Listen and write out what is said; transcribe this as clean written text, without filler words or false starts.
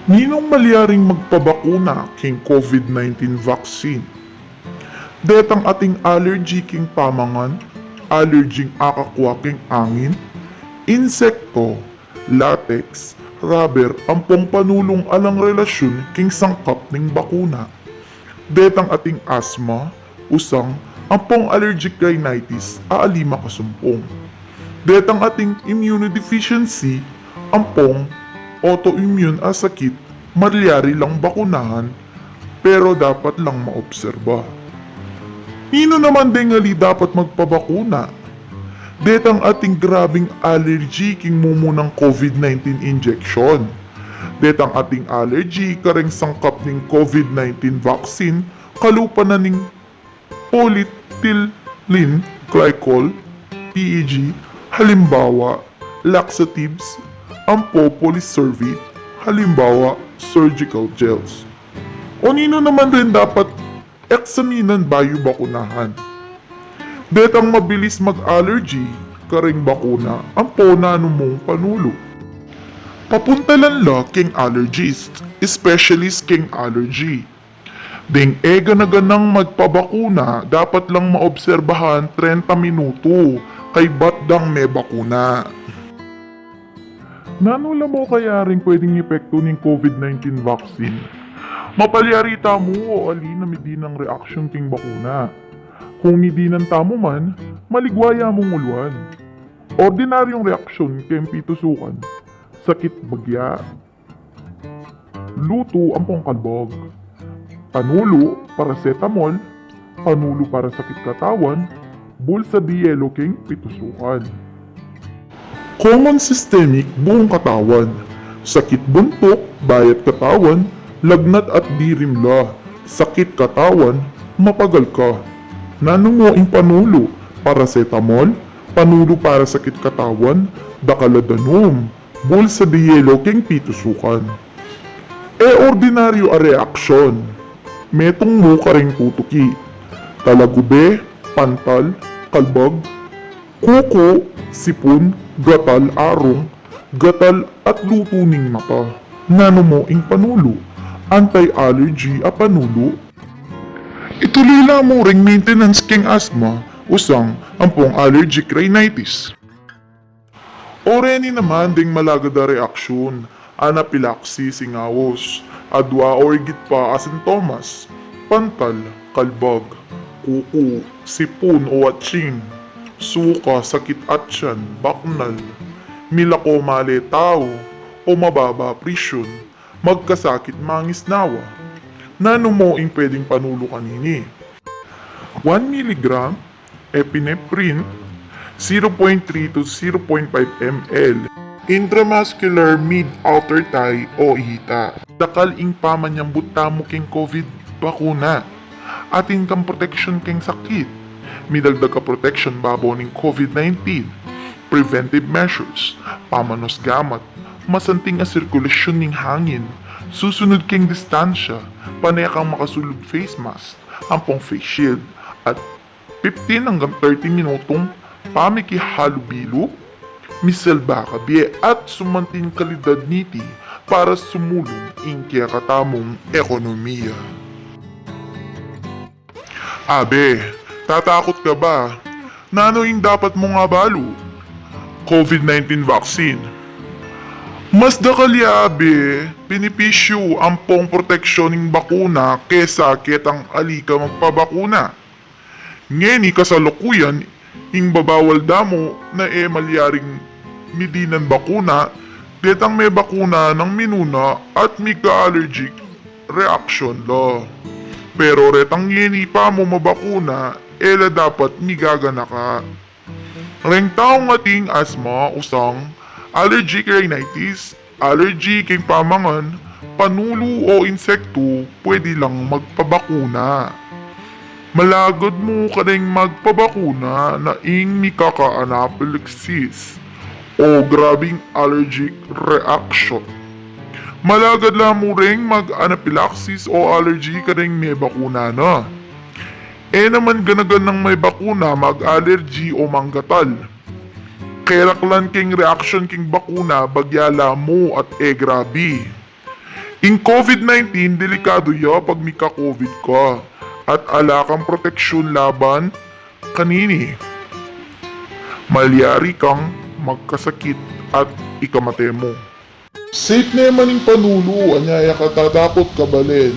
Ninong malyaring magpabakuna king COVID-19 vaccine. Detang ating allergy king pamangan, allerging akakwa king angin, insekto, latex, rubber, ampong panulong alang relasyon king sangkap ning bakuna. Detang ating asthma, usang, ampong allergic rhinitis, aalima kasumpong. Detang ating immunodeficiency, ampong autoimmune a sakit, malyari lang bakunahan, pero dapat lang maobserba. Nino naman din ngali dapat magpabakuna? Detang ating grabing allergy king mumunang COVID-19 injection. Detang ating allergy kareng sangkap ning COVID-19 vaccine, kalupa na ning polyethylene glycol, PEG, halimbawa, laxatives, ampopolyservate, halimbawa, surgical gels. O nino naman rin dapat eksaminan bayo bakunahan. Detang mabilis mag-allergy, karing bakuna, ampo na mong panulo. Papuntalan la king allergist, specialist king allergy. Ding ega na ganang magpabakuna, dapat lang maobserbahan 30 minuto, kay batdang may bakuna. Nanula mo kaya rin pwedeng epekto ng COVID-19 vaccine? Mapalyarita mo o alin na midinang reaksyon king bakuna. Kung midinan tamo man, maligwaya mong uluan. Ordinaryong reaksyon king pitusukan, sakit bagya, luto ampong kalbog, panulo, paracetamol, panulo para sakit katawan, bulsa di yelo king pitusukan. Common systemic buong katawan, sakit buntok, bayat katawan, lagnat at dirimla, sakit katawan, mapagal ka. Nanong mo ing panulo, paracetamol, panulo para sakit katawan, dakaladanom, bulsa di yelo king pitusukan. Ordinaryo a reaksyon, metong mo karing tutuki, talagube, pantal, kalbag, kuko, sipon, gatal, arong, gatal at lutuning mata. Nano mo ing panulo, anti-allergy a panulo. Ituloy lang mo ring maintenance king asthma, usang ampong allergic rhinitis. Oreni naman ding malagada reaksyon, anaphylaxis singawos, adwa or higit pa asintomas, pantal, kalbag, kuko, sipon o atching, suka, sakit atyan, baknal, milako maletaw, o mababa presyon, magkasakit mangisnawa. Nano mo ing pwedeng panulo kanini? 1 mg epinephrine, 0.3 to 0.5 ml, intramuscular mid-outer thigh o ihita. Dakal ing pamanyang butamo king COVID bakuna, atin kang protection king sakit, midagdag ka protection babo ning COVID-19, preventive measures, pamanos gamat, masanting a sirkulasyon ning hangin, susunod king distansya, panay kang makasulog face mask, ampong face shield, at 15 hanggang 30 minutong pamikihalubilo, miselba kabiye at sumantin kalidad niti para sumulong ingkya katamong ekonomiya. Abe, tatakot ka ba? Nano yung dapat mo nga balo? COVID-19 vaccine. Mas dakaliabe, pinipisyo ampong proteksyoning bakuna kesa kitang alika magpabakuna. Ngeni kasalukuyan, ing babawal damo na malyaring midinan bakuna, detang may bakuna ng minuna at mika-allergic reaction lo. Pero retang ngeni pa mo mabakuna, ela dapat migagana ka. Reng taong ating asma, usang, allergic rhinitis, allergy king pamangan, panulo o insekto, pwede lang magpabakuna. Malagod mo ka rin magpabakuna na ing mikaka-anaphylaxis o grabing allergic reaction. Malagad lang mo rin mag-anaphylaxis o allergy ka rin may bakuna na. Naman ganagan ng may bakuna mag-allergy o manggatal. Keraklan king reaction king bakuna bagyala mo at grabe. In COVID-19, delikado ya pag may ka-COVID ka at ala kang proteksyon laban kanini. Malyari kang magkasakit at ikamate mo. Safe naman yung panulo, anyaya ka tatakot ka balin.